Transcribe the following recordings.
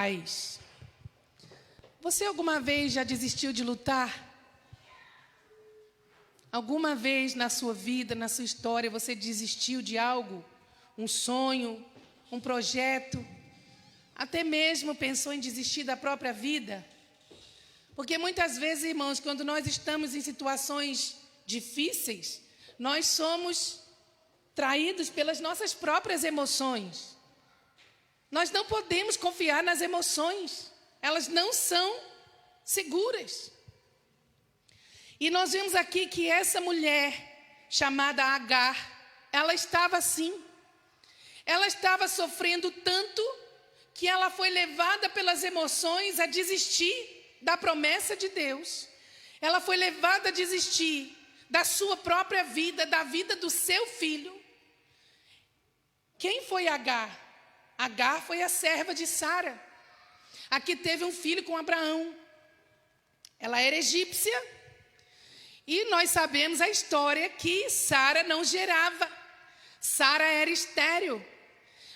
paz. Você alguma vez já desistiu de lutar? Alguma vez na sua vida, na sua história, você desistiu de algo? Um sonho, um projeto? Até mesmo pensou em desistir da própria vida? Porque muitas vezes, irmãos, quando nós estamos em situações difíceis, nós somos traídos pelas nossas próprias emoções. Nós não podemos confiar nas emoções. Elas não são seguras. E nós vemos aqui que essa mulher, chamada Agar, ela estava assim. Ela estava sofrendo tanto que ela foi levada pelas emoções a desistir da promessa de Deus. Ela foi levada a desistir da sua própria vida, da vida do seu filho. Quem foi Agar? Agar foi a serva de Sara, a que teve um filho com Abraão. Ela era egípcia e nós sabemos a história que Sara não gerava. Sara era estéril.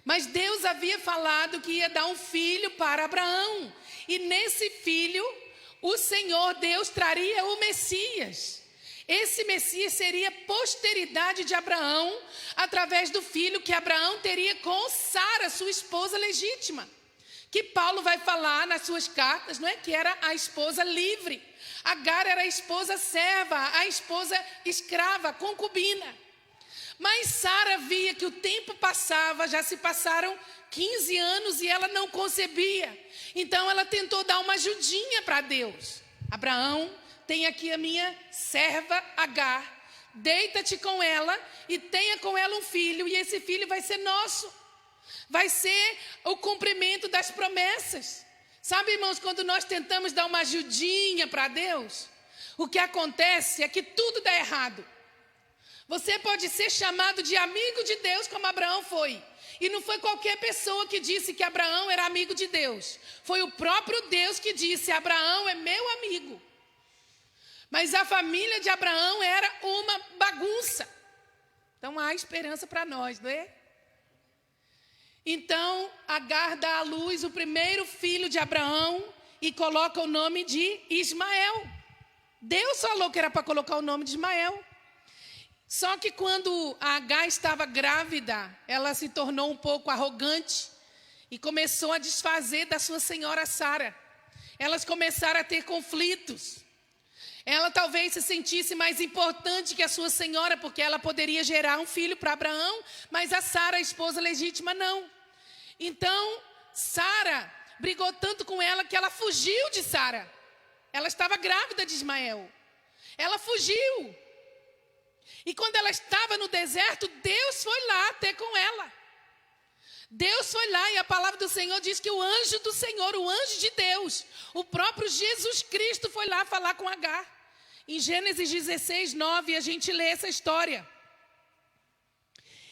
Mas Deus havia falado que ia dar um filho para Abraão. E nesse filho, o Senhor Deus traria o Messias. Esse Messias seria posteridade de Abraão, através do filho que Abraão teria com Sara, sua esposa legítima. Que Paulo vai falar nas suas cartas, não é? Que era a esposa livre. Agar era a esposa serva, a esposa escrava, concubina. Mas Sara via que o tempo passava, já se passaram 15 anos e ela não concebia. Então ela tentou dar uma ajudinha para Deus. Abraão, tem aqui a minha serva Agar. Deita-te com ela e tenha com ela um filho. E esse filho vai ser nosso. Vai ser o cumprimento das promessas. Sabe, irmãos, quando nós tentamos dar uma ajudinha para Deus, o que acontece é que tudo dá errado. Você pode ser chamado de amigo de Deus, como Abraão foi. E não foi qualquer pessoa que disse que Abraão era amigo de Deus. Foi o próprio Deus que disse: Abraão é meu amigo. Mas a família de Abraão era uma bagunça. Então há esperança para nós, não é? Então Agar dá à luz o primeiro filho de Abraão e coloca o nome de Ismael. Deus falou que era para colocar o nome de Ismael. Só que quando a Agar estava grávida, ela se tornou um pouco arrogante e começou a desfazer da sua senhora Sara. Elas começaram a ter conflitos. Ela talvez se sentisse mais importante que a sua senhora, porque ela poderia gerar um filho para Abraão, mas a Sara, a esposa legítima, não. Então, Sara brigou tanto com ela que ela fugiu de Sara. Ela estava grávida de Ismael. Ela fugiu. E quando ela estava no deserto, Deus foi lá ter com ela. Deus foi lá e a palavra do Senhor diz que o anjo do Senhor, o anjo de Deus, o próprio Jesus Cristo foi lá falar com Agar. Em Gênesis 16, 9, a gente lê essa história.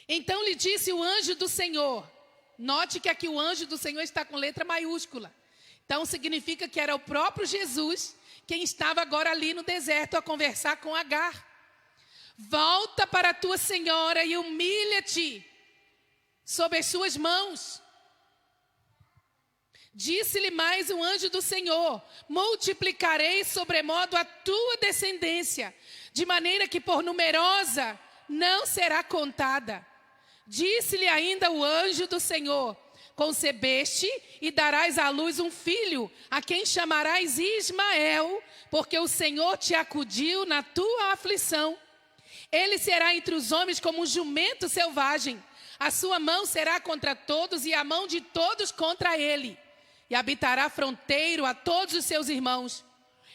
Então lhe disse o anjo do Senhor. Note que aqui o anjo do Senhor está com letra maiúscula. Então significa que era o próprio Jesus quem estava agora ali no deserto a conversar com Agar. Volta para a tua senhora e humilha-te sob as suas mãos. Disse-lhe mais o anjo do Senhor: multiplicarei sobremodo a tua descendência, de maneira que por numerosa não será contada. Disse-lhe ainda o anjo do Senhor: concebeste e darás à luz um filho, a quem chamarás Ismael, porque o Senhor te acudiu na tua aflição. Ele será entre os homens como um jumento selvagem. A sua mão será contra todos e a mão de todos contra ele. E habitará fronteiro a todos os seus irmãos.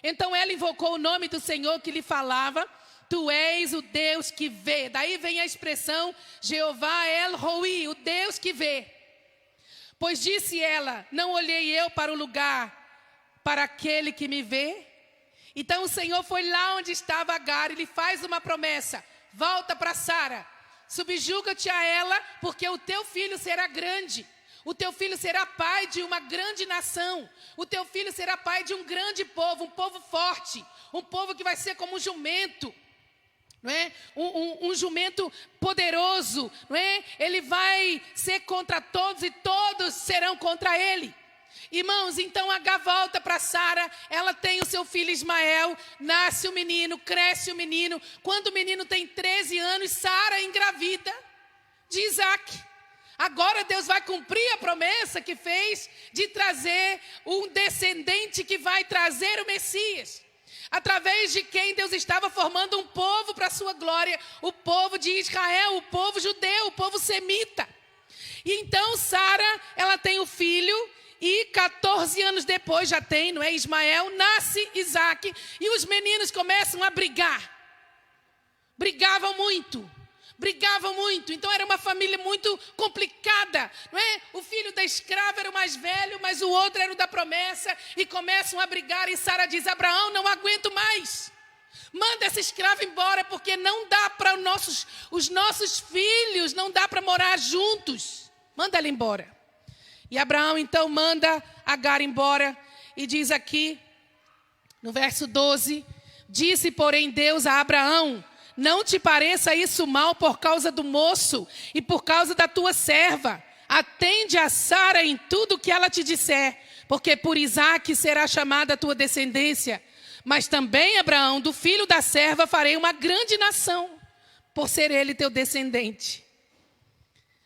Então ela invocou o nome do Senhor que lhe falava: tu és o Deus que vê. Daí vem a expressão Jeová El Roi, o Deus que vê. Pois disse ela: não olhei eu para o lugar, para aquele que me vê. Então o Senhor foi lá onde estava Agar e lhe faz uma promessa: volta para Sara, subjuga-te a ela, porque o teu filho será grande. O teu filho será pai de uma grande nação. O teu filho será pai de um grande povo, um povo forte, um povo que vai ser como um jumento, não é? Um jumento poderoso, não é? Ele vai ser contra todos e todos serão contra ele. Irmãos, então Agar volta para Sara, ela tem o seu filho Ismael, nasce o menino, cresce o menino. Quando o menino tem 13 anos, Sara engravida de Isaac. Agora Deus vai cumprir a promessa que fez de trazer um descendente que vai trazer o Messias. Através de quem Deus estava formando um povo para a sua glória, o povo de Israel, o povo judeu, o povo semita. E então Sara, ela tem o filho. E 14 anos depois já tem, não é, Ismael, nasce Isaac. E os meninos começam a brigar. Brigavam muito. Então era uma família muito complicada, não é? O filho da escrava era o mais velho, mas o outro era o da promessa. E começam a brigar e Sara diz, Abraão, não aguento mais. Manda essa escrava embora, porque não dá para os nossos filhos, não dá para morar juntos. Manda ela embora. E Abraão então manda Agar embora e diz aqui, no verso 12, disse porém Deus a Abraão, não te pareça isso mal por causa do moço e por causa da tua serva. Atende a Sara em tudo que ela te disser, porque por Isaque será chamada a tua descendência. Mas também, Abraão, do filho da serva farei uma grande nação, por ser ele teu descendente.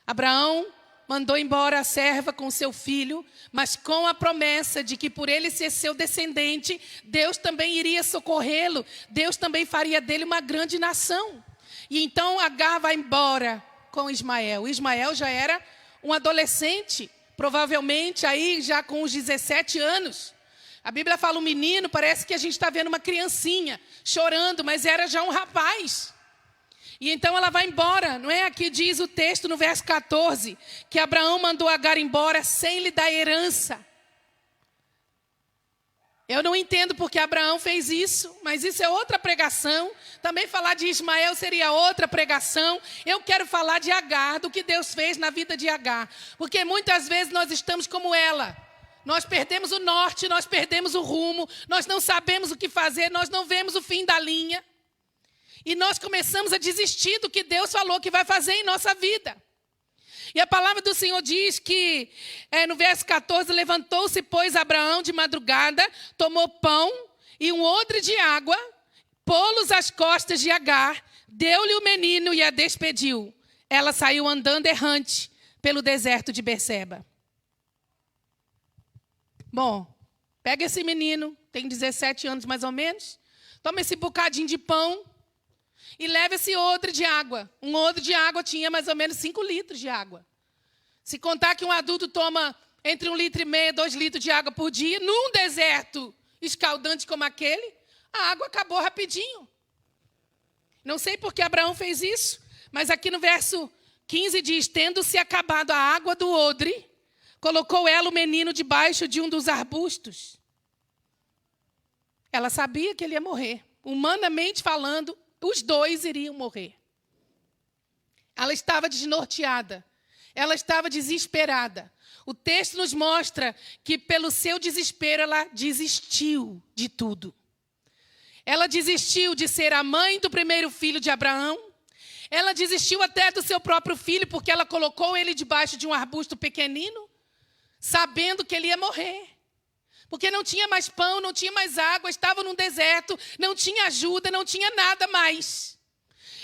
Abraão mandou embora a serva com seu filho, mas com a promessa de que por ele ser seu descendente, Deus também iria socorrê-lo, Deus também faria dele uma grande nação. E então Agar vai embora com Ismael. Ismael já era um adolescente, provavelmente aí já com os 17 anos. A Bíblia fala um menino, parece que a gente está vendo uma criancinha chorando, mas era já um rapaz. E então ela vai embora, não é? Aqui diz o texto no verso 14, que Abraão mandou Agar embora sem lhe dar herança. Eu não entendo porque Abraão fez isso, mas isso é outra pregação. Também falar de Ismael seria outra pregação. Eu quero falar de Agar, do que Deus fez na vida de Agar. Porque muitas vezes nós estamos como ela. Nós perdemos o norte, nós perdemos o rumo, nós não sabemos o que fazer, nós não vemos o fim da linha. E nós começamos a desistir do que Deus falou que vai fazer em nossa vida. E a palavra do Senhor diz que, no verso 14, levantou-se, pois, Abraão de madrugada, tomou pão e um odre de água, pô-los às costas de Agar, deu-lhe o menino e a despediu. Ela saiu andando errante pelo deserto de Berseba. Bom, pega esse menino, tem 17 anos mais ou menos, toma esse bocadinho de pão, e leva esse odre de água. Um odre de água tinha mais ou menos 5 litros de água. Se contar que um adulto toma entre 1,5 litro e 2 litros de água por dia, num deserto escaldante como aquele, a água acabou rapidinho. Não sei por que Abraão fez isso, mas aqui no verso 15 diz, tendo-se acabado a água do odre, colocou ela o menino debaixo de um dos arbustos. Ela sabia que ele ia morrer. Humanamente falando, os dois iriam morrer. Ela estava desnorteada. Ela estava desesperada. O texto nos mostra que pelo seu desespero ela desistiu de tudo. Ela desistiu de ser a mãe do primeiro filho de Abraão. Ela desistiu até do seu próprio filho, porque ela colocou ele debaixo de um arbusto pequenino, sabendo que ele ia morrer. Porque não tinha mais pão, não tinha mais água, estava num deserto, não tinha ajuda, não tinha nada mais.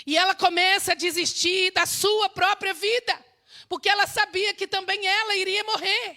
E ela começa a desistir da sua própria vida, porque ela sabia que também ela iria morrer.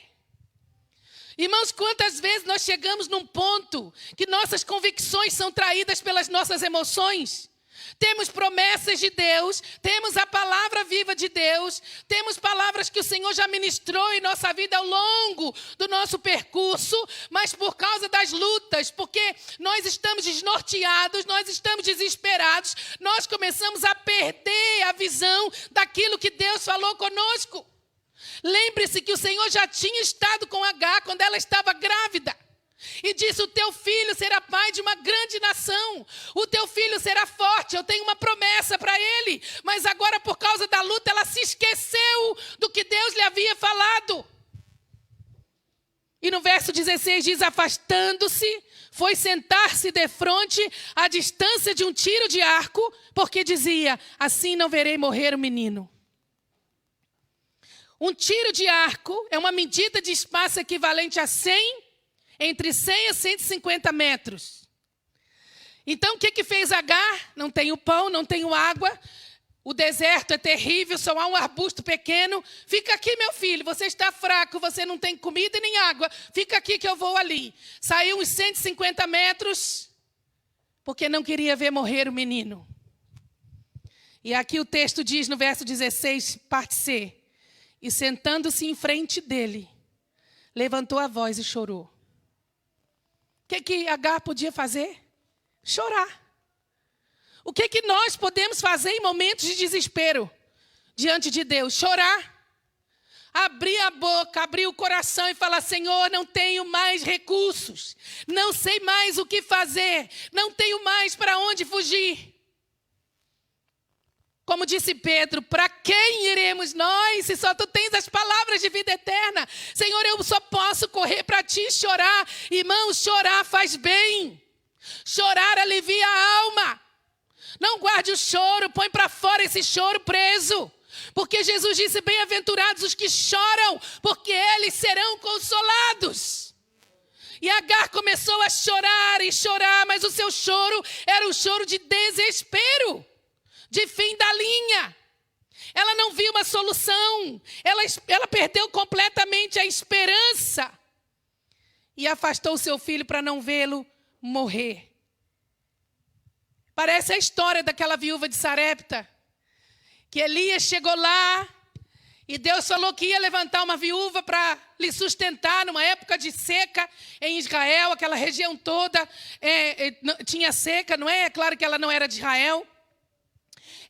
Irmãos, quantas vezes nós chegamos num ponto que nossas convicções são traídas pelas nossas emoções? Temos promessas de Deus, temos a palavra viva de Deus, temos palavras que o Senhor já ministrou em nossa vida ao longo do nosso percurso, mas por causa das lutas, porque nós estamos desnorteados, nós estamos desesperados, nós começamos a perder a visão daquilo que Deus falou conosco. Lembre-se que o Senhor já tinha estado com Agar quando ela estava grávida. E disse, o teu filho será pai de uma grande nação. O teu filho será forte, eu tenho uma promessa para ele. Mas agora, por causa da luta, ela se esqueceu do que Deus lhe havia falado. E no verso 16 diz, afastando-se, foi sentar-se defronte, à distância de um tiro de arco, porque dizia, assim não verei morrer o menino. Um tiro de arco é uma medida de espaço equivalente a 100, entre 100 a 150 metros. Então, o que fez Agar? Não tenho pão, não tenho água, o deserto é terrível, só há um arbusto pequeno. Fica aqui, meu filho, você está fraco, você não tem comida e nem água. Fica aqui que eu vou ali. Saiu uns 150 metros, porque não queria ver morrer o menino. E aqui o texto diz no verso 16, parte C. E sentando-se em frente dele, levantou a voz e chorou. O que Agar podia fazer? Chorar. O que nós podemos fazer em momentos de desespero diante de Deus? Chorar. Abrir a boca, abrir o coração e falar: Senhor, não tenho mais recursos. Não sei mais o que fazer. Não tenho mais para onde fugir. Como disse Pedro, para quem iremos nós, se só tu tens as palavras de vida eterna? Senhor, eu só posso correr para ti e chorar. Irmãos, chorar faz bem. Chorar alivia a alma. Não guarde o choro, põe para fora esse choro preso. Porque Jesus disse: bem-aventurados os que choram, porque eles serão consolados. E Agar começou a chorar e chorar, mas o seu choro era um choro de desespero. De fim da linha. Ela não viu uma solução. Ela perdeu completamente a esperança. E afastou seu filho para não vê-lo morrer. Parece a história daquela viúva de Sarepta. Que Elias chegou lá e Deus falou que ia levantar uma viúva para lhe sustentar numa época de seca em Israel. Aquela região toda tinha seca, não é? É claro que ela não era de Israel.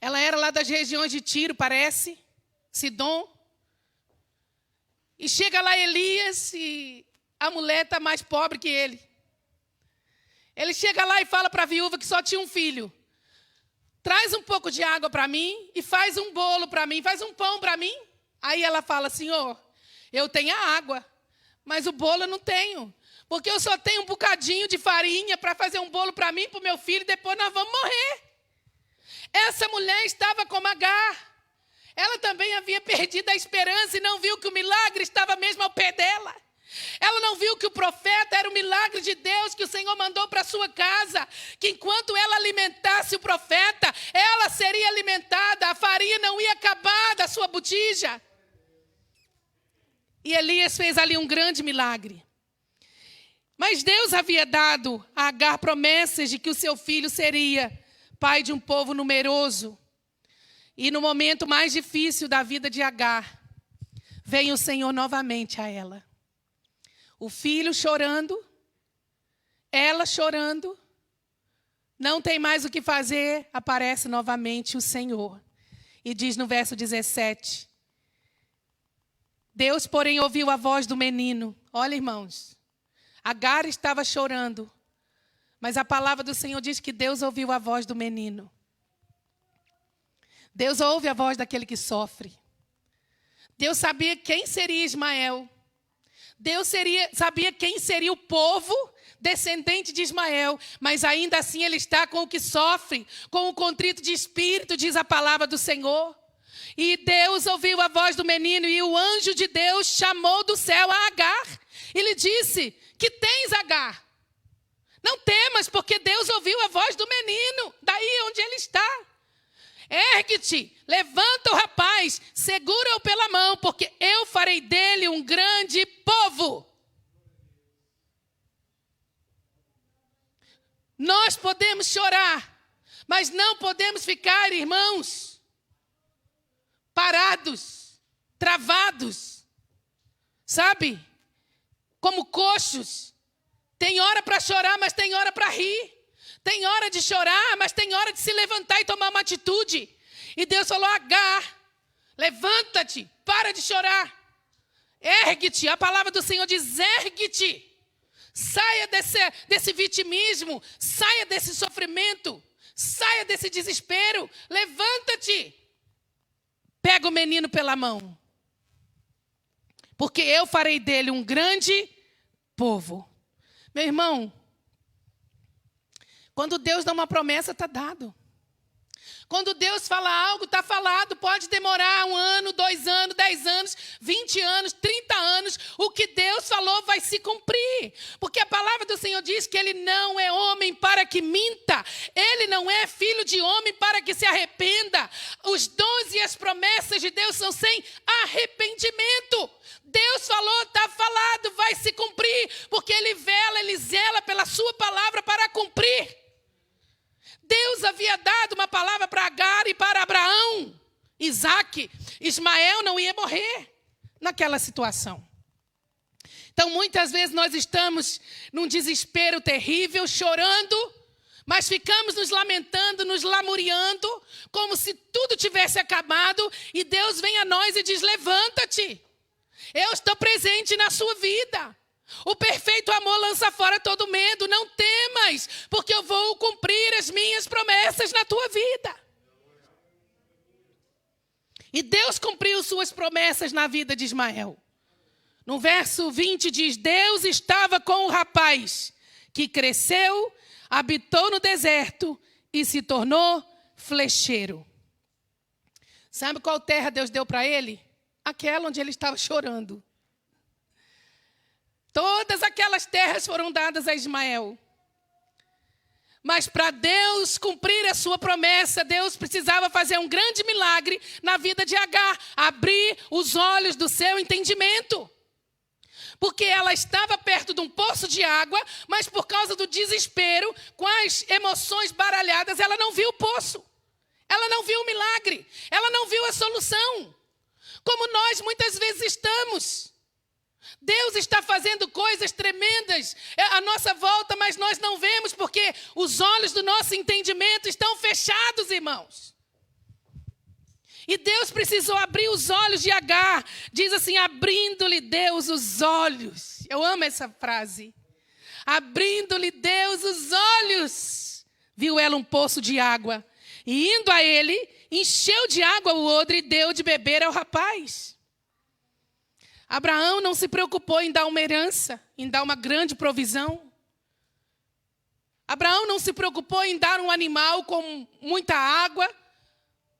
Ela era lá das regiões de Tiro, parece, Sidom. E chega lá Elias e a mulher está mais pobre que ele. Ele chega lá e fala para a viúva que só tinha um filho: traz um pouco de água para mim e faz um bolo para mim, faz um pão para mim. Aí ela fala: Senhor, eu tenho a água, mas o bolo eu não tenho. Porque eu só tenho um bocadinho de farinha para fazer um bolo para mim e para o meu filho, e depois nós vamos morrer. Essa mulher estava como Agar. Ela também havia perdido a esperança e não viu que o milagre estava mesmo ao pé dela. Ela não viu que o profeta era o milagre de Deus que o Senhor mandou para a sua casa. Que enquanto ela alimentasse o profeta, ela seria alimentada. A farinha não ia acabar da sua botija. E Elias fez ali um grande milagre. Mas Deus havia dado a Agar promessas de que o seu filho seria pai de um povo numeroso. E no momento mais difícil da vida de Agar, vem o Senhor novamente a ela. O filho chorando, ela chorando, não tem mais o que fazer, aparece novamente o Senhor. E diz no verso 17, Deus, porém, ouviu a voz do menino. Olha, irmãos, Agar estava chorando, mas a palavra do Senhor diz que Deus ouviu a voz do menino. Deus ouve a voz daquele que sofre. Deus sabia quem seria Ismael. Deus sabia quem seria o povo descendente de Ismael. Mas ainda assim ele está com o que sofre, com o contrito de espírito, diz a palavra do Senhor. E Deus ouviu a voz do menino e o anjo de Deus chamou do céu a Agar. E lhe disse: que tens, Agar? Não temas, porque Deus ouviu a voz do menino, daí onde ele está. Ergue-te, levanta o rapaz, segura-o pela mão, porque eu farei dele um grande povo. Nós podemos chorar, mas não podemos ficar, irmãos, parados, travados, sabe? Como coxos. Tem hora para chorar, mas tem hora para rir. Tem hora de chorar, mas tem hora de se levantar e tomar uma atitude. E Deus falou: Agar, levanta-te, para de chorar. Ergue-te, a palavra do Senhor diz: ergue-te. Saia desse vitimismo, saia desse sofrimento, saia desse desespero. Levanta-te. Pega o menino pela mão. Porque eu farei dele um grande povo. Meu irmão, quando Deus dá uma promessa, está dado. Quando Deus fala algo, está falado. Pode demorar 1 ano, 2 anos, 10 anos, 20 anos, 30 anos. O que Deus falou vai se cumprir. Porque a palavra do Senhor diz que Ele não é homem para que minta. Ele não é filho de homem para que se arrependa. Os dons e as promessas de Deus são sem arrependimento. Deus falou, está falado, vai se cumprir. Porque Ele zela pela sua palavra para cumprir. Deus havia dado uma palavra para Agar e para Abraão, Isaque. Ismael não ia morrer naquela situação. Então, muitas vezes nós estamos num desespero terrível, chorando, mas ficamos nos lamentando, nos lamuriando, como se tudo tivesse acabado, e Deus vem a nós e diz: levanta-te, eu estou presente na sua vida. O perfeito amor lança fora todo medo. Não temas, porque eu vou cumprir as minhas promessas na tua vida. E Deus cumpriu suas promessas na vida de Ismael. No verso 20 diz: Deus estava com o rapaz, que cresceu, habitou no deserto e se tornou flecheiro. Sabe qual terra Deus deu para ele? Aquela onde ele estava chorando. Todas aquelas terras foram dadas a Ismael. Mas para Deus cumprir a sua promessa, Deus precisava fazer um grande milagre na vida de Agar. Abrir os olhos do seu entendimento. Porque ela estava perto de um poço de água, mas por causa do desespero, com as emoções baralhadas, ela não viu o poço. Ela não viu o milagre. Ela não viu a solução. Como nós muitas vezes estamos. Deus está fazendo coisas tremendas à nossa volta, mas nós não vemos porque os olhos do nosso entendimento estão fechados, irmãos. E Deus precisou abrir os olhos de Agar. Diz assim: abrindo-lhe Deus os olhos. Eu amo essa frase. Abrindo-lhe Deus os olhos. Viu ela um poço de água. E indo a ele, encheu de água o odre e deu de beber ao rapaz. Abraão não se preocupou em dar uma herança, em dar uma grande provisão. Abraão não se preocupou em dar um animal com muita água,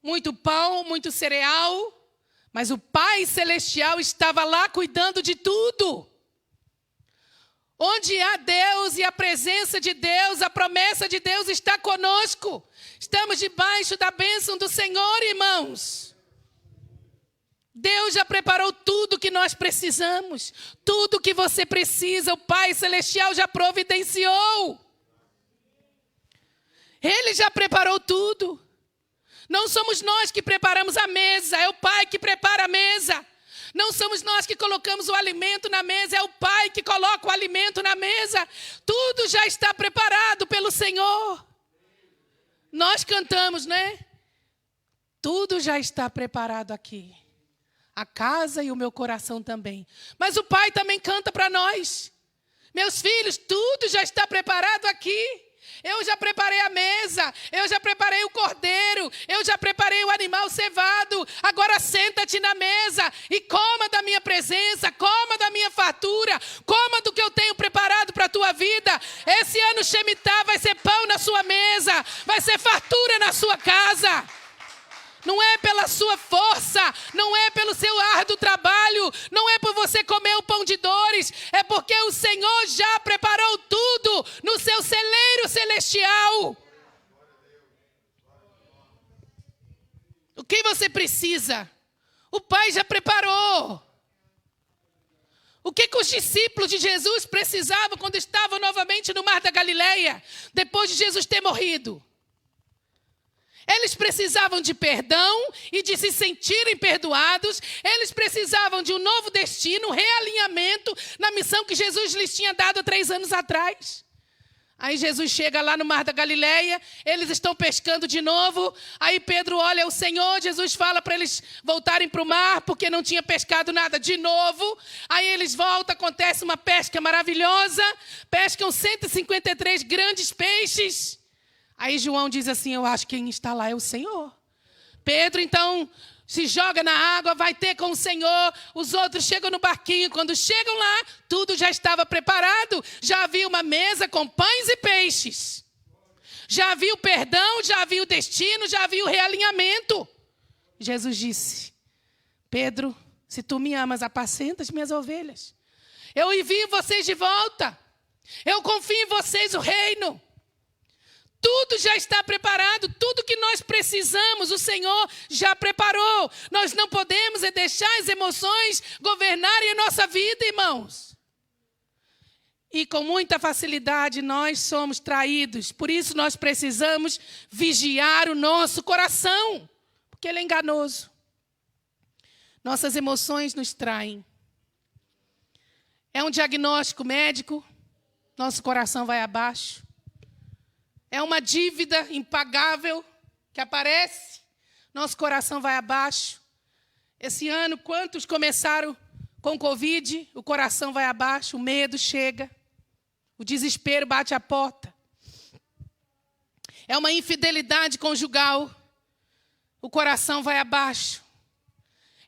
muito pão, muito cereal. Mas o Pai Celestial estava lá cuidando de tudo. Onde há Deus e a presença de Deus, a promessa de Deus está conosco. Estamos debaixo da bênção do Senhor, irmãos. Deus já preparou tudo que nós precisamos. Tudo que você precisa, o Pai Celestial já providenciou. Ele já preparou tudo. Não somos nós que preparamos a mesa, é o Pai que prepara a mesa. Não somos nós que colocamos o alimento na mesa, é o Pai que coloca o alimento na mesa. Tudo já está preparado pelo Senhor. Nós cantamos, né? Tudo já está preparado aqui. A casa e o meu coração também. Mas o Pai também canta para nós. Meus filhos, tudo já está preparado aqui. Eu já preparei a mesa, eu já preparei o cordeiro, eu já preparei o animal cevado. Agora senta-te na mesa e coma da minha presença, coma da minha fartura, coma do que eu tenho preparado para a tua vida. Esse ano Shemitah vai ser pão na sua mesa, vai ser fartura na sua casa. Não é pela sua força, não é pelo seu árduo trabalho, não é por você comer o pão de dores, é porque o Senhor já preparou tudo no seu celeiro celestial. O que você precisa? O Pai já preparou. O que os discípulos de Jesus precisavam quando estavam novamente no Mar da Galileia, depois de Jesus ter morrido? Eles precisavam de perdão e de se sentirem perdoados. Eles precisavam de um novo destino, um realinhamento na missão que Jesus lhes tinha dado há 3 anos atrás. Aí Jesus chega lá no Mar da Galileia, eles estão pescando de novo. Aí Pedro olha o Senhor, Jesus fala para eles voltarem para o mar, porque não tinha pescado nada de novo. Aí eles voltam, acontece uma pesca maravilhosa, pescam 153 grandes peixes. Aí João diz assim: eu acho que quem está lá é o Senhor. Pedro então se joga na água, vai ter com o Senhor. Os outros chegam no barquinho. Quando chegam lá, tudo já estava preparado. Já havia uma mesa com pães e peixes. já vi o perdão, já vi o destino, já vi o realinhamento. Jesus disse: Pedro, se tu me amas, apacenta as minhas ovelhas. Eu envio vocês de volta. Eu confio em vocês o reino. Tudo já está preparado, tudo que nós precisamos, o Senhor já preparou. Nós não podemos deixar as emoções governarem a nossa vida, irmãos. E com muita facilidade nós somos traídos. Por isso nós precisamos vigiar o nosso coração, porque ele é enganoso. Nossas emoções nos traem. É um diagnóstico médico, nosso coração vai abaixo. É uma dívida impagável que aparece, nosso coração vai abaixo. Esse ano, quantos começaram com Covid, o coração vai abaixo, o medo chega, o desespero bate a porta. É uma infidelidade conjugal, o coração vai abaixo.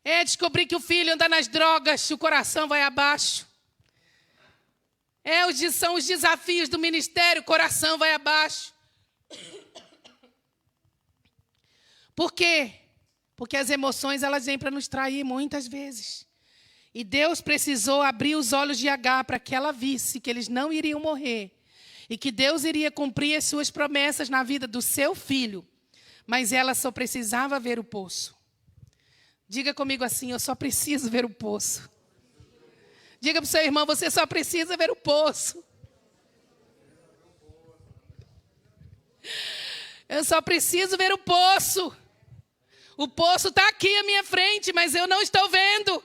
É descobrir que o filho anda nas drogas, o coração vai abaixo. São os desafios do ministério, o coração vai abaixo. Por quê? Porque as emoções elas vêm para nos trair muitas vezes. E Deus precisou abrir os olhos de Agar para que ela visse que eles não iriam morrer. E que Deus iria cumprir as suas promessas na vida do seu filho. Mas ela só precisava ver o poço. Diga comigo assim: eu só preciso ver o poço. Diga para o seu irmão: você só precisa ver o poço. Eu só preciso ver o poço. O poço está aqui à minha frente, mas eu não estou vendo.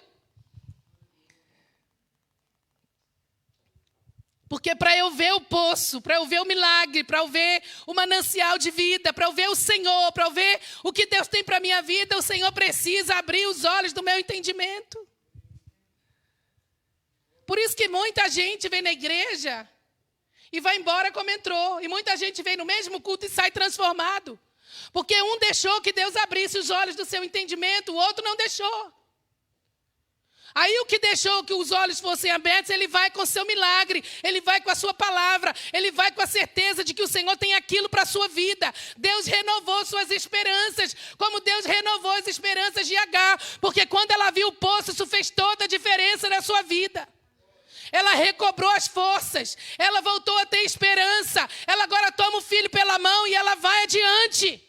Porque para eu ver o poço, para eu ver o milagre, para eu ver o manancial de vida, para eu ver o Senhor, para eu ver o que Deus tem para a minha vida, o Senhor precisa abrir os olhos do meu entendimento. Por isso que muita gente vem na igreja e vai embora como entrou. E muita gente vem no mesmo culto e sai transformado. Porque um deixou que Deus abrisse os olhos do seu entendimento, o outro não deixou. Aí o que deixou que os olhos fossem abertos, ele vai com o seu milagre, ele vai com a sua palavra, ele vai com a certeza de que o Senhor tem aquilo para a sua vida. Deus renovou suas esperanças, como Deus renovou as esperanças de Agar. Porque quando ela viu o poço, isso fez toda a diferença na sua vida. Ela recobrou as forças, ela voltou a ter esperança, ela agora toma o filho pela mão e ela vai adiante.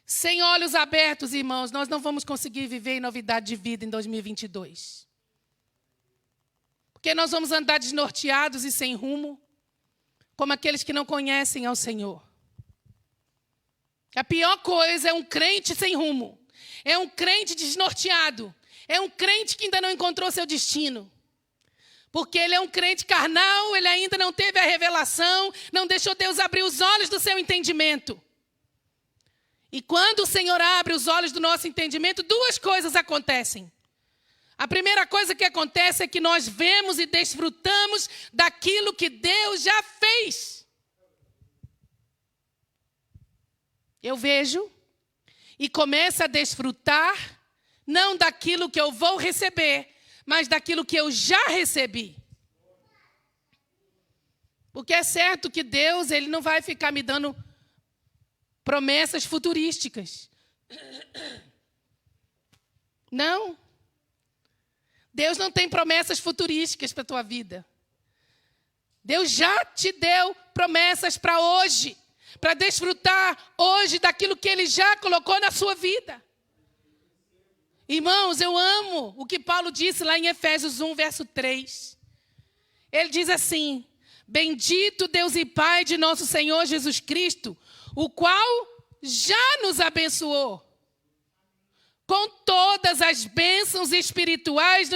Sem olhos abertos, irmãos, nós não vamos conseguir viver em novidade de vida em 2022. Porque nós vamos andar desnorteados e sem rumo, como aqueles que não conhecem ao Senhor. A pior coisa é um crente sem rumo. É um crente desnorteado. É um crente que ainda não encontrou seu destino. Porque ele é um crente carnal, ele ainda não teve a revelação, não deixou Deus abrir os olhos do seu entendimento. E quando o Senhor abre os olhos do nosso entendimento, duas coisas acontecem. A primeira coisa que acontece é que nós vemos e desfrutamos daquilo que Deus já fez. Eu vejo e começo a desfrutar, não daquilo que eu vou receber, mas daquilo que eu já recebi. Porque é certo que Deus, ele não vai ficar me dando promessas futurísticas. Não. Deus não tem promessas futurísticas para a tua vida. Deus já te deu promessas para hoje, para desfrutar hoje daquilo que Ele já colocou na sua vida. Irmãos, eu amo o que Paulo disse lá em Efésios 1, verso 3. Ele diz assim: bendito Deus e Pai de nosso Senhor Jesus Cristo, o qual já nos abençoou com todas as bênçãos espirituais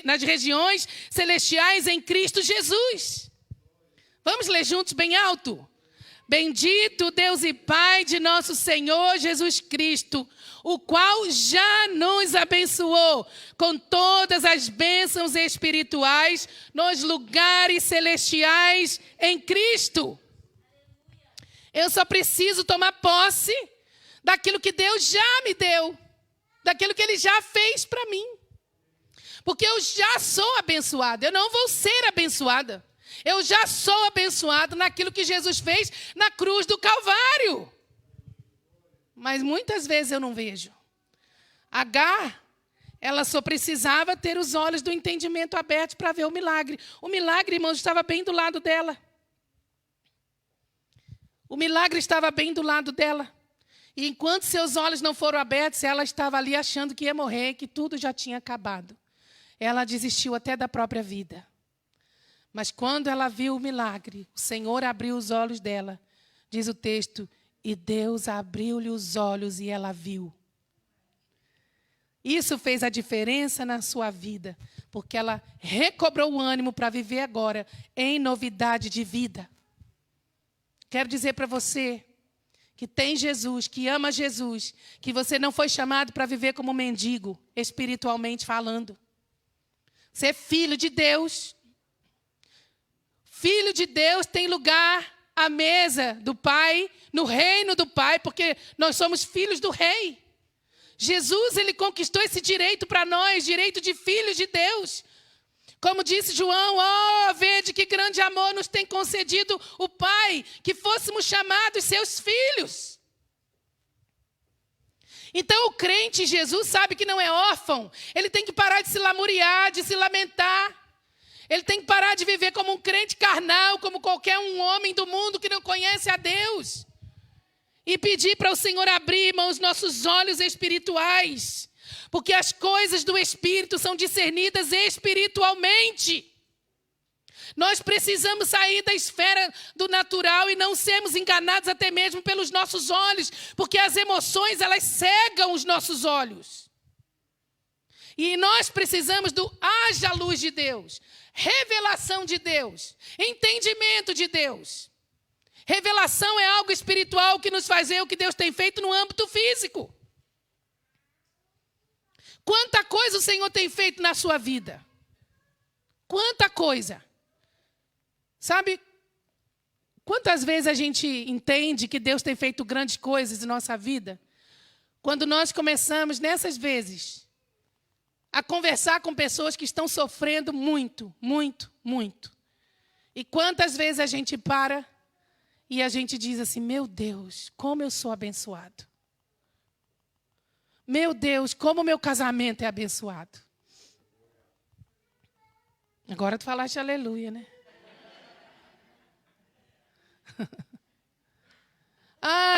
nas regiões celestiais em Cristo Jesus. Vamos ler juntos bem alto? Bendito Deus e Pai de nosso Senhor Jesus Cristo, o qual já nos abençoou com todas as bênçãos espirituais nos lugares celestiais em Cristo. Eu só preciso tomar posse daquilo que Deus já me deu, daquilo que Ele já fez para mim. Porque eu já sou abençoada, eu não vou ser abençoada. Eu já sou abençoado naquilo que Jesus fez na cruz do Calvário. Mas muitas vezes eu não vejo. Agar, ela só precisava ter os olhos do entendimento abertos para ver o milagre. O milagre, irmãos, estava bem do lado dela. O milagre estava bem do lado dela. E enquanto seus olhos não foram abertos, ela estava ali achando que ia morrer, que tudo já tinha acabado. Ela desistiu até da própria vida. Mas quando ela viu o milagre, o Senhor abriu os olhos dela. Diz o texto, e Deus abriu-lhe os olhos e ela viu. Isso fez a diferença na sua vida, porque ela recobrou o ânimo para viver agora em novidade de vida. Quero dizer para você que tem Jesus, que ama Jesus, que você não foi chamado para viver como mendigo, espiritualmente falando. Você é filho de Deus. Filho de Deus tem lugar à mesa do Pai, no reino do Pai, porque nós somos filhos do Rei. Jesus, ele conquistou esse direito para nós, direito de filhos de Deus. Como disse João, vede que grande amor nos tem concedido o Pai, que fôssemos chamados seus filhos. Então o crente em Jesus sabe que não é órfão. Ele tem que parar de se lamuriar, de se lamentar. Ele tem que parar de viver como um crente carnal, como qualquer um homem do mundo que não conhece a Deus. E pedir para o Senhor abrir, irmãos, nossos olhos espirituais. Porque as coisas do Espírito são discernidas espiritualmente. Nós precisamos sair da esfera do natural e não sermos enganados até mesmo pelos nossos olhos. Porque as emoções, elas cegam os nossos olhos. E nós precisamos do haja luz de Deus. Revelação de Deus. Entendimento de Deus. Revelação é algo espiritual que nos faz ver o que Deus tem feito no âmbito físico. Quanta coisa o Senhor tem feito na sua vida. Quanta coisa. Sabe, quantas vezes a gente entende que Deus tem feito grandes coisas em nossa vida? Quando nós começamos, nessas vezes, a conversar com pessoas que estão sofrendo muito, muito, muito. E quantas vezes a gente para e a gente diz assim, meu Deus, como eu sou abençoado. Meu Deus, como o meu casamento é abençoado. Agora tu falaste aleluia, né?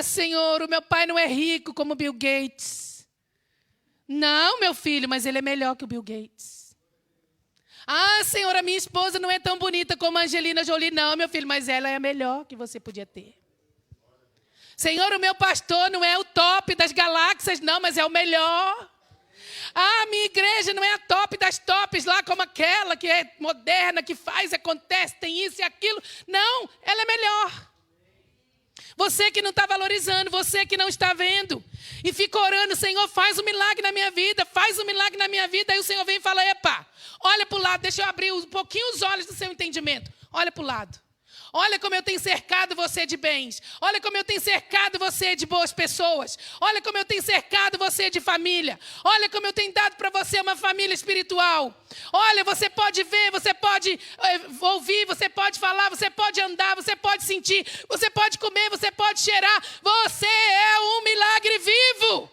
Senhor, o meu pai não é rico como Bill Gates. Não, meu filho, mas ele é melhor que o Bill Gates. Senhor, a minha esposa não é tão bonita como a Angelina Jolie. Não, meu filho, mas ela é a melhor que você podia ter. Senhor, o meu pastor não é o top das galáxias, não, mas é o melhor. A minha igreja não é a top das tops lá, como aquela que é moderna, que faz, acontece, tem isso e aquilo. Não, ela é melhor. Você que não está valorizando, você que não está vendo. E fica orando, Senhor, faz um milagre na minha vida, faz um milagre na minha vida. Aí o Senhor vem e fala, epa, olha para o lado, deixa eu abrir um pouquinho os olhos do seu entendimento. Olha para o lado. Olha como eu tenho cercado você de bens. Olha como eu tenho cercado você de boas pessoas. Olha como eu tenho cercado você de família. Olha como eu tenho dado para você uma família espiritual. Olha, você pode ver, você pode ouvir, você pode falar, você pode andar, você pode sentir, você pode comer, você pode cheirar. Você é um milagre vivo.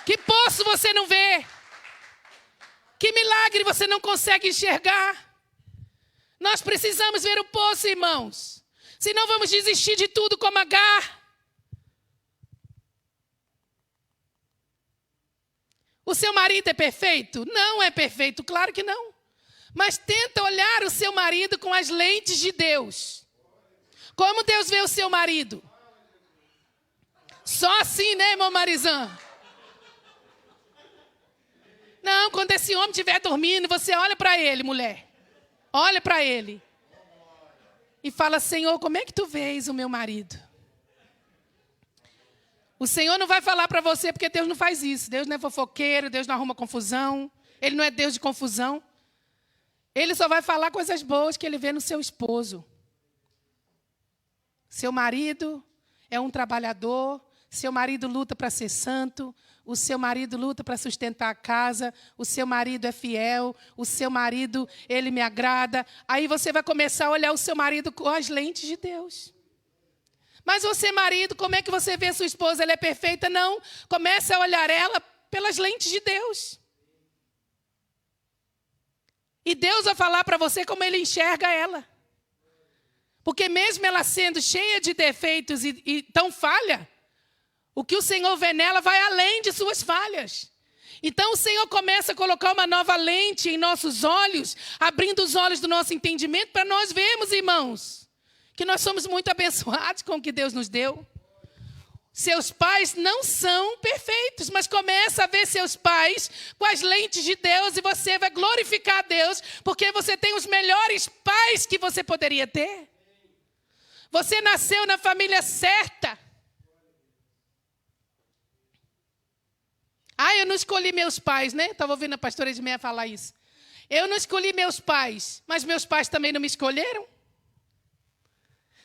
Que poço você não vê? Que milagre você não consegue enxergar? Nós precisamos ver o poço, irmãos. Senão vamos desistir de tudo como Agar. O seu marido é perfeito? Não é perfeito, claro que não. Mas tenta olhar o seu marido com as lentes de Deus. Como Deus vê o seu marido? Só assim, né, irmão Marizan? Não, quando esse homem estiver dormindo, você olha para ele, mulher. Olha para ele. E fala, Senhor, como é que tu vês o meu marido? O Senhor não vai falar para você, porque Deus não faz isso. Deus não é fofoqueiro, Deus não arruma confusão. Ele não é Deus de confusão. Ele só vai falar coisas boas que ele vê no seu esposo. Seu marido é um trabalhador. Seu marido luta para ser santo, o seu marido luta para sustentar a casa, o seu marido é fiel, o seu marido, ele me agrada. Aí você vai começar a olhar o seu marido com as lentes de Deus. Mas você, marido, como é que você vê sua esposa? Ela é perfeita? Não. Comece a olhar ela pelas lentes de Deus. E Deus vai falar para você como Ele enxerga ela. Porque mesmo ela sendo cheia de defeitos e tão falha, o que o Senhor vê nela vai além de suas falhas. Então o Senhor começa a colocar uma nova lente em nossos olhos, abrindo os olhos do nosso entendimento para nós vermos, irmãos, que nós somos muito abençoados com o que Deus nos deu. Seus pais não são perfeitos, mas começa a ver seus pais com as lentes de Deus e você vai glorificar a Deus, porque você tem os melhores pais que você poderia ter. Você nasceu na família certa. Eu não escolhi meus pais, né? Estava ouvindo a pastora Edmeia falar isso. Eu não escolhi meus pais, mas meus pais também não me escolheram.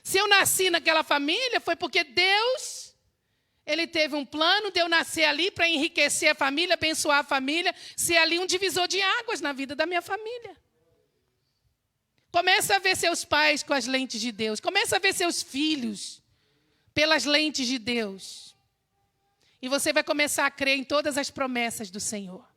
Se eu nasci naquela família, foi porque Deus, Ele teve um plano de eu nascer ali para enriquecer a família, abençoar a família, ser ali um divisor de águas na vida da minha família. Começa a ver seus pais com as lentes de Deus. Começa a ver seus filhos pelas lentes de Deus. E você vai começar a crer em todas as promessas do Senhor.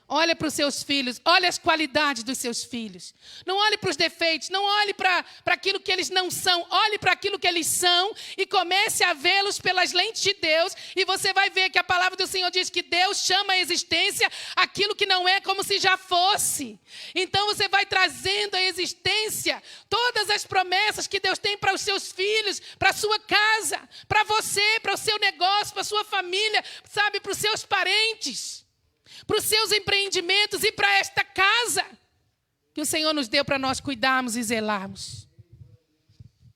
Olha para os seus filhos, olha as qualidades dos seus filhos. Não olhe para os defeitos, não olhe para aquilo que eles não são. Olhe para aquilo que eles são e comece a vê-los pelas lentes de Deus. E você vai ver que a palavra do Senhor diz que Deus chama à existência aquilo que não é como se já fosse. Então você vai trazendo à existência todas as promessas que Deus tem para os seus filhos, para a sua casa, para você, para o seu negócio, para a sua família, sabe, para os seus parentes, para os seus empreendimentos e para esta casa que o Senhor nos deu para nós cuidarmos e zelarmos.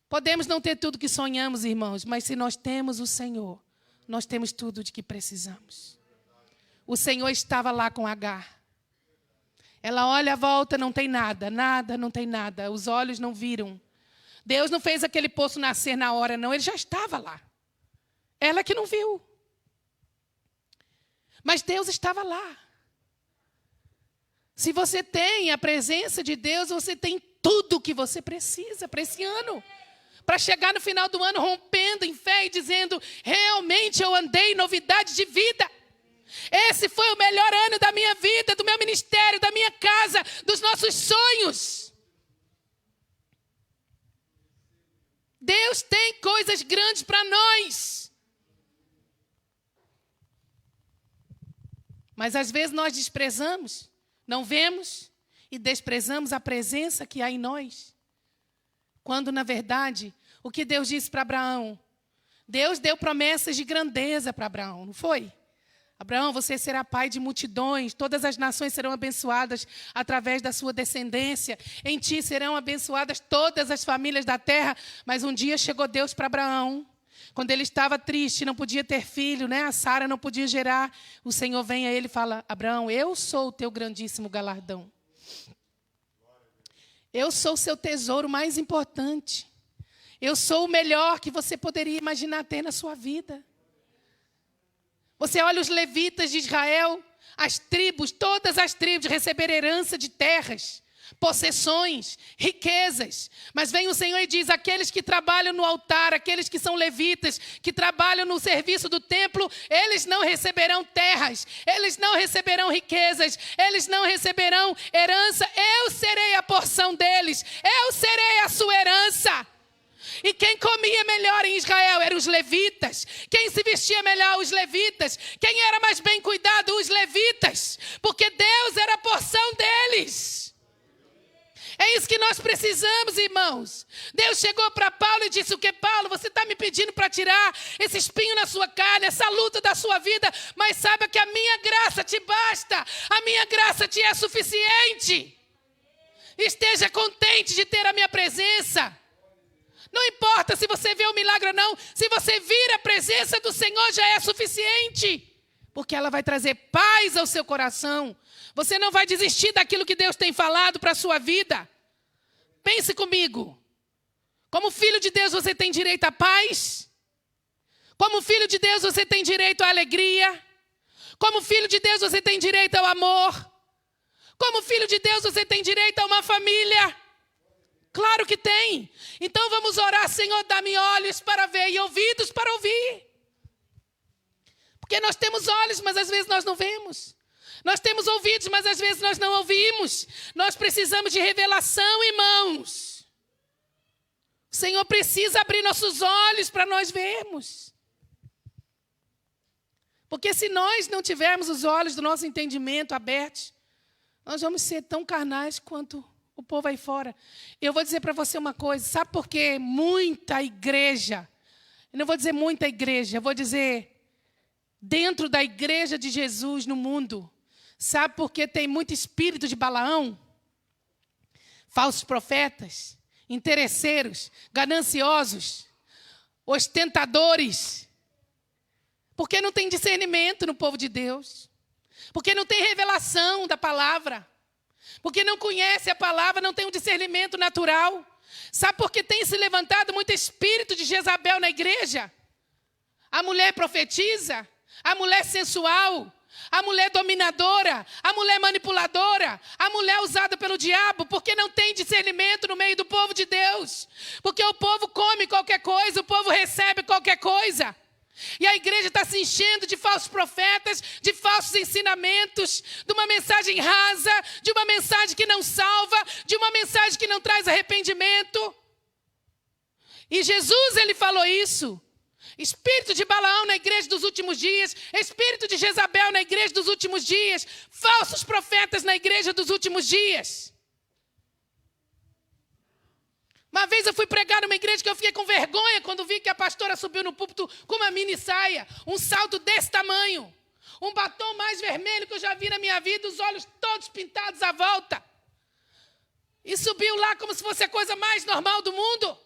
Podemos não ter tudo que sonhamos, irmãos, mas se nós temos o Senhor, nós temos tudo de que precisamos. O Senhor estava lá com Agar. Ela olha à volta, não tem nada, não tem nada. Os olhos não viram. Deus não fez aquele poço nascer na hora, não. Ele já estava lá. Ela que não viu. Mas Deus estava lá. Se você tem a presença de Deus, você tem tudo o que você precisa para esse ano. Para chegar no final do ano rompendo em fé e dizendo, realmente eu andei em novidade de vida. Esse foi o melhor ano da minha vida, do meu ministério, da minha casa, dos nossos sonhos. Deus tem coisas grandes para nós. Mas às vezes nós desprezamos, não vemos e desprezamos a presença que há em nós. Quando, na verdade, o que Deus disse para Abraão, Deus deu promessas de grandeza para Abraão, não foi? Abraão, você será pai de multidões, todas as nações serão abençoadas através da sua descendência. Em ti serão abençoadas todas as famílias da terra. Mas um dia chegou Deus para Abraão. Quando ele estava triste, não podia ter filho, né? A Sara não podia gerar. O Senhor vem a ele e fala, Abraão, eu sou o teu grandíssimo galardão. Eu sou o seu tesouro mais importante. Eu sou o melhor que você poderia imaginar ter na sua vida. Você olha os levitas de Israel, as tribos, todas as tribos receberam herança de terras, possessões, riquezas. Mas vem o Senhor e diz, aqueles que trabalham no altar, aqueles que são levitas, que trabalham no serviço do templo, eles não receberão terras, eles não receberão riquezas, eles não receberão herança. Eu serei a porção deles, eu serei a sua herança. E quem comia melhor em Israel eram os levitas. Quem se vestia melhor, os levitas. Quem era mais bem cuidado, os levitas. Porque Deus era a porção deles. É isso que nós precisamos, irmãos. Deus chegou para Paulo e disse, o que, Paulo? Você está me pedindo para tirar esse espinho na sua carne, essa luta da sua vida. Mas saiba que a minha graça te basta. A minha graça te é suficiente. Esteja contente de ter a minha presença. Não importa se você vê o milagre ou não, se você vir a presença do Senhor já é suficiente. Porque ela vai trazer paz ao seu coração. Você não vai desistir daquilo que Deus tem falado para a sua vida. Pense comigo. Como filho de Deus você tem direito à paz? Como filho de Deus, você tem direito à alegria. Como filho de Deus, você tem direito ao amor. Como filho de Deus, você tem direito a uma família. Claro que tem. Então vamos orar, Senhor, dá-me olhos para ver e ouvidos para ouvir. Porque nós temos olhos, mas às vezes nós não vemos. Nós temos ouvidos, mas às vezes nós não ouvimos. Nós precisamos de revelação, irmãos. O Senhor precisa abrir nossos olhos para nós vermos. Porque se nós não tivermos os olhos do nosso entendimento abertos, nós vamos ser tão carnais quanto o povo aí fora. Eu vou dizer para você uma coisa. Sabe por que muita igreja, eu não vou dizer muita igreja, eu vou dizer dentro da igreja de Jesus no mundo, sabe por que tem muito espírito de Balaão? Falsos profetas, interesseiros, gananciosos, ostentadores. Porque não tem discernimento no povo de Deus. Porque não tem revelação da palavra. Porque não conhece a palavra, não tem um discernimento natural. Sabe por que tem se levantado muito espírito de Jezabel na igreja? A mulher profetiza, a mulher sensual, a mulher dominadora, a mulher manipuladora, a mulher usada pelo diabo, porque não tem discernimento no meio do povo de Deus. Porque o povo come qualquer coisa, o povo recebe qualquer coisa. E a igreja está se enchendo de falsos profetas, de falsos ensinamentos, de uma mensagem rasa, de uma mensagem que não salva, de uma mensagem que não traz arrependimento. E Jesus, ele falou isso. Espírito de Balaão na igreja dos últimos dias, espírito de Jezabel na igreja dos últimos dias, falsos profetas na igreja dos últimos dias. Uma vez eu fui pregar numa igreja que eu fiquei com vergonha quando vi que a pastora subiu no púlpito com uma mini saia, um salto desse tamanho, um batom mais vermelho que eu já vi na minha vida, os olhos todos pintados à volta. E subiu lá como se fosse a coisa mais normal do mundo.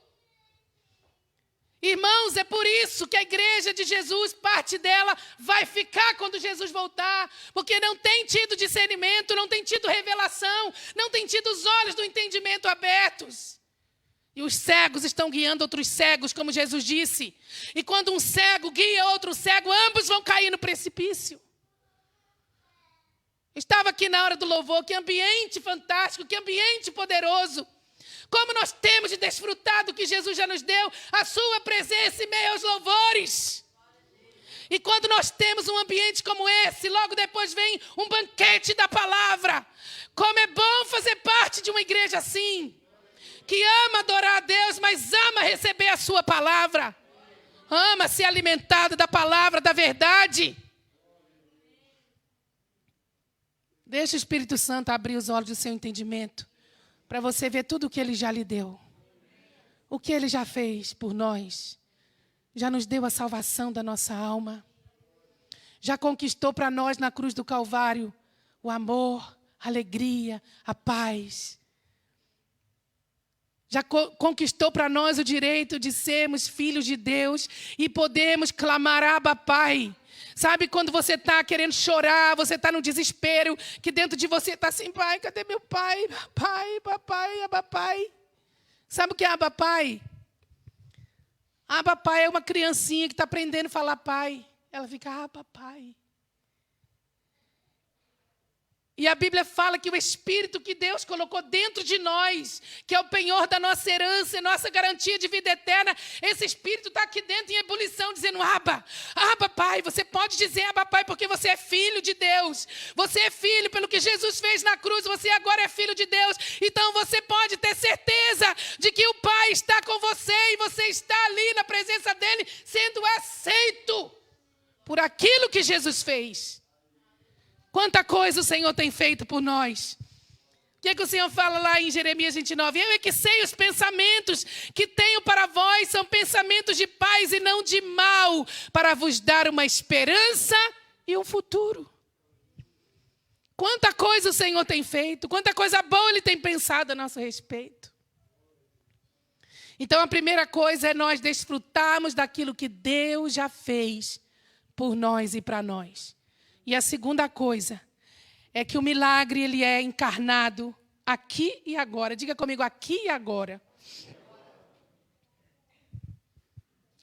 Irmãos, é por isso que a igreja de Jesus, parte dela, vai ficar quando Jesus voltar. Porque não tem tido discernimento, não tem tido revelação, não tem tido os olhos do entendimento abertos. E os cegos estão guiando outros cegos, como Jesus disse. E quando um cego guia outro cego, ambos vão cair no precipício. Estava aqui na hora do louvor, que ambiente fantástico, que ambiente poderoso. Como nós temos de desfrutar do que Jesus já nos deu, a sua presença em meio aos louvores. E quando nós temos um ambiente como esse, logo depois vem um banquete da palavra. Como é bom fazer parte de uma igreja assim. Que ama adorar a Deus, mas ama receber a sua palavra. Ama ser alimentado da palavra, da verdade. Deixa o Espírito Santo abrir os olhos do seu entendimento, para você ver tudo o que Ele já lhe deu. O que Ele já fez por nós. Já nos deu a salvação da nossa alma. Já conquistou para nós na cruz do Calvário o amor, a alegria, a paz. Já conquistou para nós o direito de sermos filhos de Deus e podemos clamar, Abba, Pai. Sabe quando você está querendo chorar, você está no desespero, que dentro de você está assim, Pai, cadê meu pai? Pai, papai, Abba, Pai. Sabe o que é Abba, Pai? Abba, Pai é uma criancinha que está aprendendo a falar Pai. Ela fica, Abba, Pai. E a Bíblia fala que o Espírito que Deus colocou dentro de nós, que é o penhor da nossa herança, nossa garantia de vida eterna, esse Espírito está aqui dentro em ebulição, dizendo, Abba, Abba, Pai. Você pode dizer Abba, Pai, porque você é filho de Deus. Você é filho pelo que Jesus fez na cruz, você agora é filho de Deus. Então você pode ter certeza de que o Pai está com você e você está ali na presença dEle, sendo aceito por aquilo que Jesus fez. Quanta coisa o Senhor tem feito por nós. O que é que o Senhor fala lá em Jeremias 29? Eu é que sei os pensamentos que tenho para vós, são pensamentos de paz e não de mal, para vos dar uma esperança e um futuro. Quanta coisa o Senhor tem feito, quanta coisa boa Ele tem pensado a nosso respeito. Então a primeira coisa é nós desfrutarmos daquilo que Deus já fez por nós e para nós. E a segunda coisa é que o milagre ele é encarnado aqui e agora. Diga comigo, aqui e agora.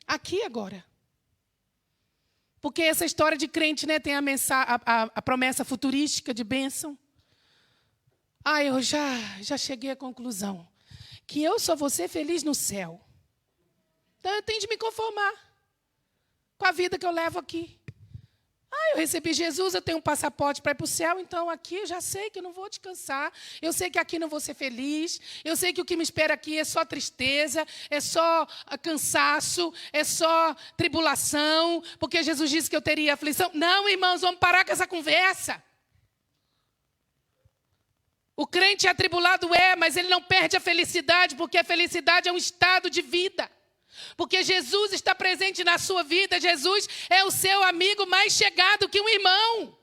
Aqui e agora. Porque essa história de crente, né, tem a promessa futurística de bênção. Eu já cheguei à conclusão que eu só vou ser feliz no céu. Então eu tenho de me conformar com a vida que eu levo aqui. Eu recebi Jesus, eu tenho um passaporte para ir para o céu, então aqui eu já sei que eu não vou descansar, eu sei que aqui não vou ser feliz, eu sei que o que me espera aqui é só tristeza, é só cansaço, é só tribulação, porque Jesus disse que eu teria aflição. Não, irmãos, vamos parar com essa conversa. O crente atribulado mas ele não perde a felicidade, porque a felicidade é um estado de vida. Porque Jesus está presente na sua vida. Jesus é o seu amigo mais chegado que um irmão.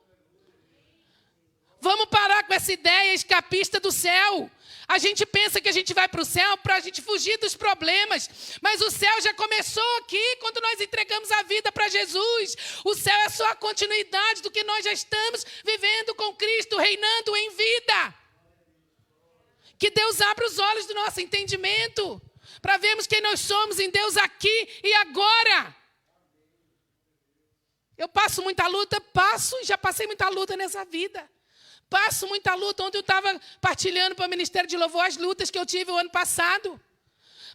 Vamos parar com essa ideia escapista do céu. A gente pensa que a gente vai para o céu para a gente fugir dos problemas. Mas o céu já começou aqui quando nós entregamos a vida para Jesus. O céu é só a continuidade do que nós já estamos vivendo com Cristo, reinando em vida. Que Deus abra os olhos do nosso entendimento, para vermos quem nós somos em Deus aqui e agora. Eu passo muita luta, já passei muita luta nessa vida. Passo muita luta. Ontem eu estava partilhando para o Ministério de Louvor as lutas que eu tive o ano passado.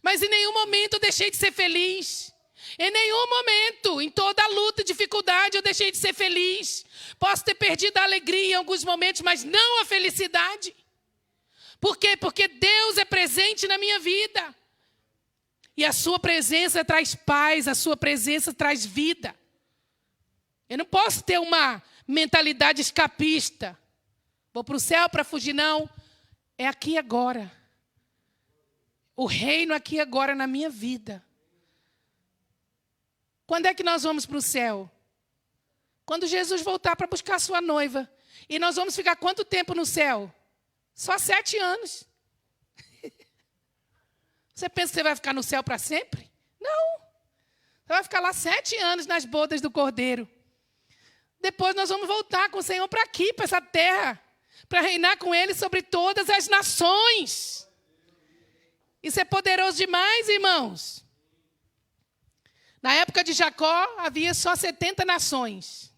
Mas em nenhum momento eu deixei de ser feliz. Em nenhum momento, em toda luta e dificuldade, eu deixei de ser feliz. Posso ter perdido a alegria em alguns momentos, mas não a felicidade. Por quê? Porque Deus é presente na minha vida. E a sua presença traz paz, a sua presença traz vida. Eu não posso ter uma mentalidade escapista. Vou para o céu para fugir, não. É aqui agora. O reino aqui agora na minha vida. Quando é que nós vamos para o céu? Quando Jesus voltar para buscar a sua noiva. E nós vamos ficar quanto tempo no céu? Só 7 anos. Você pensa que você vai ficar no céu para sempre? Não. Você vai ficar lá 7 anos nas bodas do Cordeiro. Depois nós vamos voltar com o Senhor para aqui, para essa terra, para reinar com Ele sobre todas as nações. Isso é poderoso demais, irmãos. Na época de Jacó, havia só 70 nações.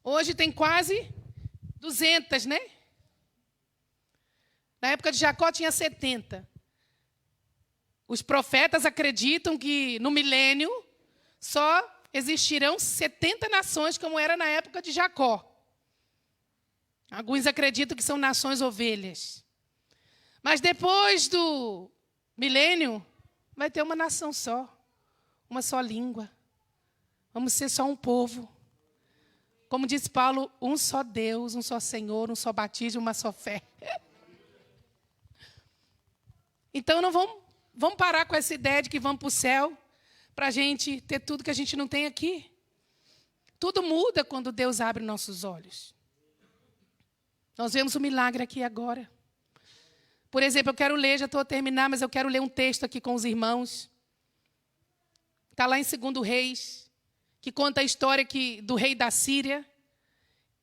Hoje tem quase 200, né? Na época de Jacó tinha 70. Os profetas acreditam que no milênio só existirão 70 nações, como era na época de Jacó. Alguns acreditam que são nações ovelhas. Mas depois do milênio, vai ter uma nação só, uma só língua. Vamos ser só um povo. Como disse Paulo, um só Deus, um só Senhor, um só batismo, uma só fé. Então não vamos parar com essa ideia de que vamos para o céu para a gente ter tudo que a gente não tem aqui. Tudo muda quando Deus abre nossos olhos. Nós vemos o milagre aqui agora. Por exemplo, eu quero ler, já estou a terminar, mas eu quero ler um texto aqui com os irmãos. Está lá em 2 Reis, que conta a história do rei da Síria,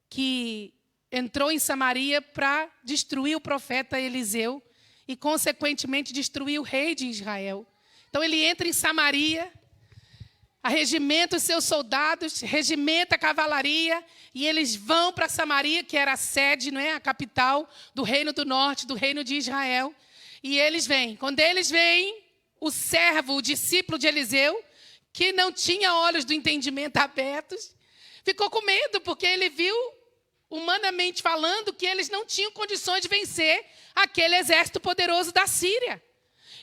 que entrou em Samaria para destruir o profeta Eliseu e, consequentemente, destruir o rei de Israel. Então, ele entra em Samaria, arregimenta os seus soldados, regimenta a cavalaria, e eles vão para Samaria, que era a sede, não é? A capital do reino do norte, do reino de Israel. E eles vêm. Quando eles vêm, o servo, o discípulo de Eliseu, que não tinha olhos do entendimento abertos, ficou com medo, porque ele viu, humanamente falando, que eles não tinham condições de vencer aquele exército poderoso da Síria.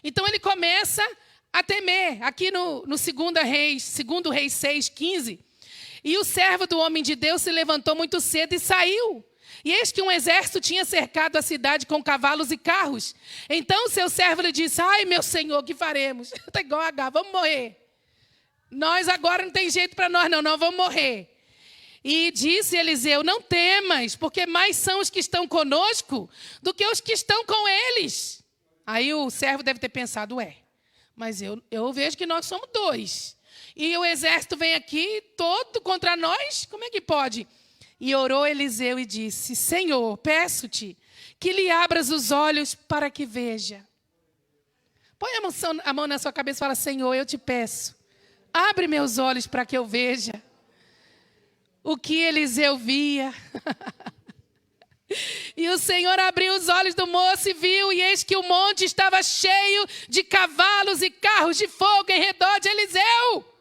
Então ele começa a temer. Aqui no 2 Reis 6:15, e o servo do homem de Deus se levantou muito cedo e saiu. E eis que um exército tinha cercado a cidade com cavalos e carros. Então o seu servo lhe disse: ai, meu senhor, o que faremos? Está igual a H, vamos morrer. Nós agora não tem jeito para nós, não, nós vamos morrer. E disse Eliseu: não temas, porque mais são os que estão conosco do que os que estão com eles. Aí o servo deve ter pensado: mas eu vejo que nós somos 2. E o exército vem aqui todo contra nós, como é que pode? E orou Eliseu e disse: Senhor, peço-te que lhe abras os olhos para que veja. Põe a mão na sua cabeça e fala: Senhor, eu te peço, abre meus olhos para que eu veja. o que Eliseu via. E o Senhor abriu os olhos do moço e viu, e eis que o monte estava cheio de cavalos e carros de fogo em redor de Eliseu.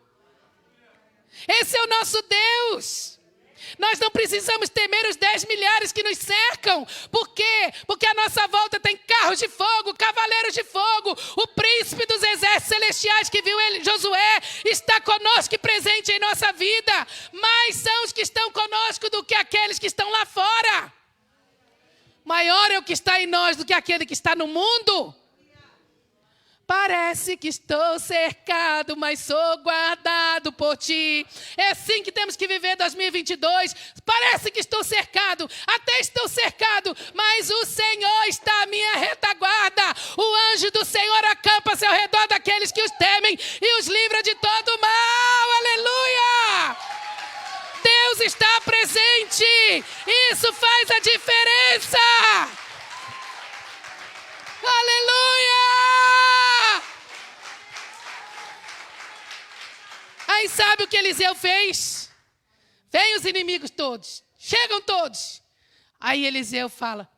Esse é o nosso Deus. Nós não precisamos temer os 10 milhares que nos cercam. Por quê? Porque à nossa volta tem carros de fogo, cavaleiros de fogo. O príncipe dos exércitos celestiais que viu ele, Josué, está conosco e presente em nossa vida. Mais são os que estão conosco do que aqueles que estão lá fora. Maior é o que está em nós do que aquele que está no mundo. Parece que estou cercado, mas sou guardado por ti. É assim que temos que viver 2022. Parece que estou cercado, até estou cercado, mas o Senhor está à minha retaguarda. O anjo do Senhor acampa-se ao redor daqueles que os temem e os livra de todo mal. Aleluia! Deus está presente. Isso faz a diferença. Aleluia! Aí sabe o que Eliseu fez? Vem os inimigos todos, chegam todos. Aí Eliseu fala,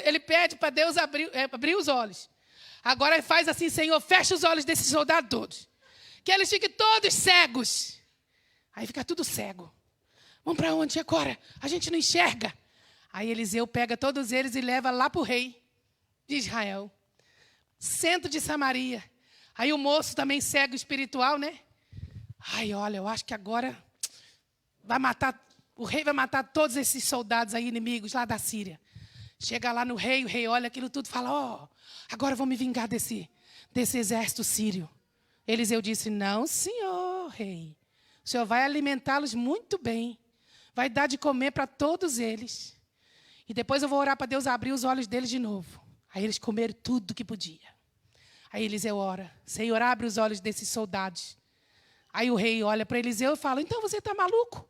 ele pede para Deus abrir os olhos. Agora ele faz assim, Senhor, fecha os olhos desses soldados todos. Que eles fiquem todos cegos. Aí fica tudo cego. Vamos para onde agora? A gente não enxerga. Aí Eliseu pega todos eles e leva lá para o rei de Israel. Centro de Samaria. Aí o moço também cego espiritual, né? Ai, olha, eu acho que agora o rei vai matar todos esses soldados aí, inimigos lá da Síria. Chega lá no rei, o rei olha aquilo tudo e fala, agora eu vou me vingar desse exército sírio. Eliseu disse, não, senhor, rei. O senhor vai alimentá-los muito bem. Vai dar de comer para todos eles. E depois eu vou orar para Deus abrir os olhos deles de novo. Aí eles comeram tudo que podia. Aí Eliseu ora, Senhor, abre os olhos desses soldados. Aí o rei olha para Eliseu e fala, então você está maluco?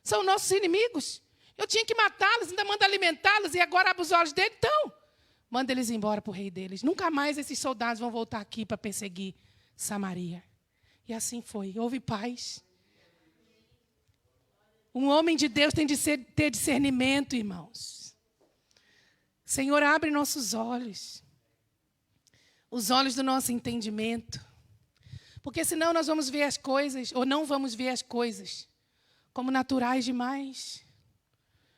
São nossos inimigos. Eu tinha que matá-los, ainda manda alimentá-los e agora abre os olhos deles. Então, manda eles embora para o rei deles. Nunca mais esses soldados vão voltar aqui para perseguir Samaria. E assim foi, houve paz. Um homem de Deus tem de ter discernimento, irmãos. Senhor, abre nossos olhos. Os olhos do nosso entendimento. Porque senão nós vamos ver as coisas, ou não vamos ver as coisas, como naturais demais.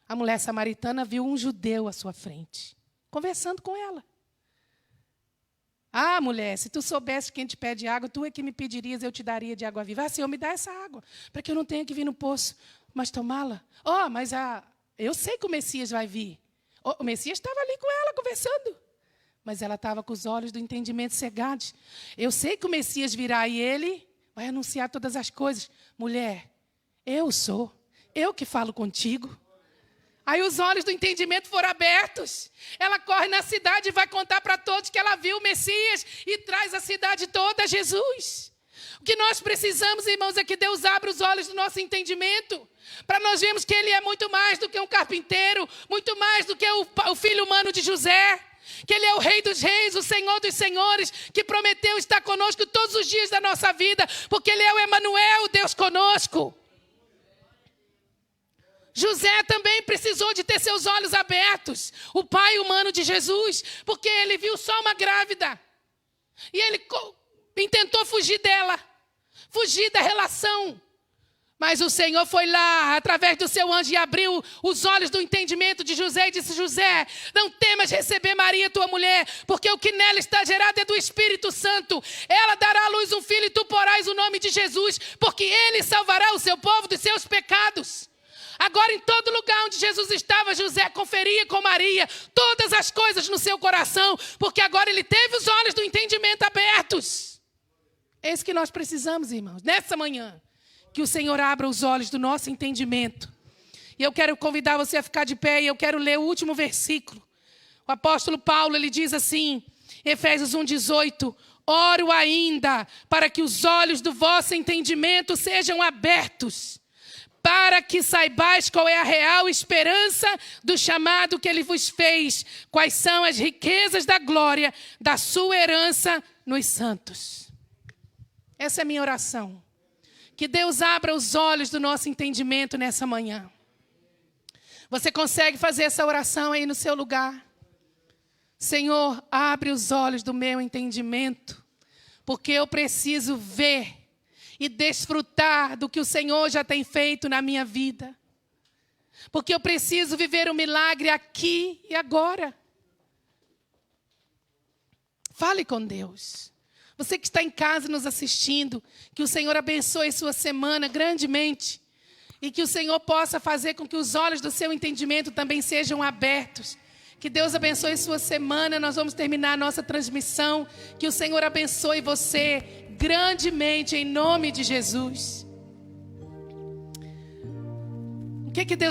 A mulher samaritana viu um judeu à sua frente, conversando com ela. Ah, mulher, se tu soubesse quem te pede água, tu é que me pedirias, eu te daria de água viva. Ah, Senhor, me dá essa água, para que eu não tenha que vir no poço, mas tomá-la. Mas eu sei que o Messias vai vir. O Messias estava ali com ela, conversando. Mas ela estava com os olhos do entendimento cegados. Eu sei que o Messias virá e ele vai anunciar todas as coisas. Mulher, eu sou. Eu que falo contigo. Aí os olhos do entendimento foram abertos. Ela corre na cidade e vai contar para todos que ela viu o Messias e traz a cidade toda a Jesus. O que nós precisamos, irmãos, é que Deus abra os olhos do nosso entendimento. Para nós vermos que Ele é muito mais do que um carpinteiro, muito mais do que o filho humano de José. Que Ele é o Rei dos Reis, o Senhor dos Senhores, que prometeu estar conosco todos os dias da nossa vida, porque Ele é o Emanuel, o Deus conosco. José também precisou de ter seus olhos abertos, o pai humano de Jesus, porque ele viu só uma grávida. E ele tentou fugir dela, fugir da relação. Mas o Senhor foi lá, através do seu anjo, e abriu os olhos do entendimento de José e disse, José, não temas receber Maria, tua mulher, porque o que nela está gerado é do Espírito Santo. Ela dará à luz um filho e tu porás o nome de Jesus, porque ele salvará o seu povo dos seus pecados. Agora, em todo lugar onde Jesus estava, José conferia com Maria todas as coisas no seu coração, porque agora ele teve os olhos do entendimento abertos. É isso que nós precisamos, irmãos, nessa manhã. Que o Senhor abra os olhos do nosso entendimento. E eu quero convidar você a ficar de pé e eu quero ler o último versículo. O apóstolo Paulo, ele diz assim, Efésios 1:18, oro ainda para que os olhos do vosso entendimento sejam abertos, para que saibais qual é a real esperança do chamado que Ele vos fez, quais são as riquezas da glória da sua herança nos santos. Essa é a minha oração. Que Deus abra os olhos do nosso entendimento nessa manhã. Você consegue fazer essa oração aí no seu lugar? Senhor, abre os olhos do meu entendimento, porque eu preciso ver e desfrutar do que o Senhor já tem feito na minha vida. Porque eu preciso viver um milagre aqui e agora. Fale com Deus. Você que está em casa nos assistindo, que o Senhor abençoe sua semana grandemente. E que o Senhor possa fazer com que os olhos do seu entendimento também sejam abertos. Que Deus abençoe sua semana. Nós vamos terminar a nossa transmissão. Que o Senhor abençoe você grandemente em nome de Jesus. O que Deus